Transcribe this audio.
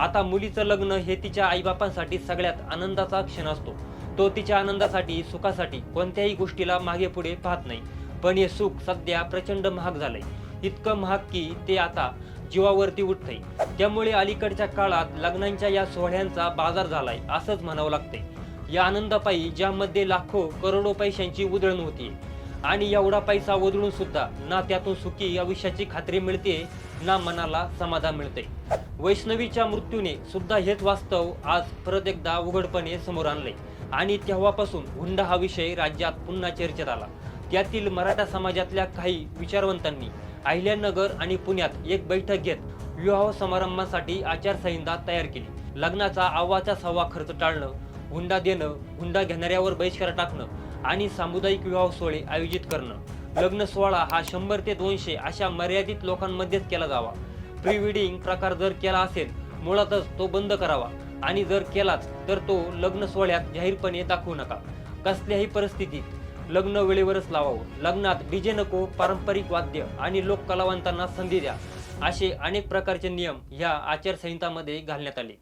आता मुलीचं लग्न हे तिच्या आईबापांसाठी सगळ्यात आनंदाचा क्षण असतो। तो तिच्या आनंदासाठी, सुखासाठी कोणत्याही गोष्टीला मागे पुढे पाहत नाही। पण हे सुख सध्या प्रचंड महाग झालंय, इतकं महाग की ते आता जीवावरती उठतंय। त्यामुळे अलीकडच्या काळात लग्नांच्या या सोहळ्यांचा बाजार झालाय असंच म्हणावं लागतंय। या आनंदापायी ज्यामध्ये लाखो करोडो पैशांची उधळण होतीये आणि एवढा पैसा उधळून सुद्धा ना त्यातून सुखी आयुष्याची खात्री मिळते, ना मनाला समाधान मिळते। वैष्णवीच्या मृत्यूने सुद्धा हेच वास्तव आज परत एकदा उघडपणे समोर आणले आणि तेव्हापासून हुंडा हा विषय राज्यात पुन्हा चर्चेत आला। त्यातील मराठा समाजातल्या काही विचारवंतांनी अहिल्यानगर आणि पुण्यात एक बैठक घेत विवाह समारंभासाठी आचारसंहिता तयार केली। लग्नाचा अव्वाचा सव्वा खर्च टाळणं, हुंडा देणं, हुंडा घेणाऱ्यावर बहिष्कार टाकणं आणि सामुदायिक विवाह सोहळे आयोजित करणं। लग्न सोहळा हा 100 ते 200 अशा मर्यादित लोकांमध्येच केला जावा। प्री वेडिंग प्रकार जर केला असेल मुळातच तो बंद करावा आणि जर केलाच तर तो लग्न सोहळ्यात जाहीरपणे दाखवू नका। कसल्याही परिस्थितीत लग्न वेळेवरच लावावं। लग्नात डीजे नको, पारंपरिक वाद्य आणि लोक कलावंतांना संधी द्या, असे अनेक प्रकारचे नियम ह्या आचारसंहितामध्ये घालण्यात आले।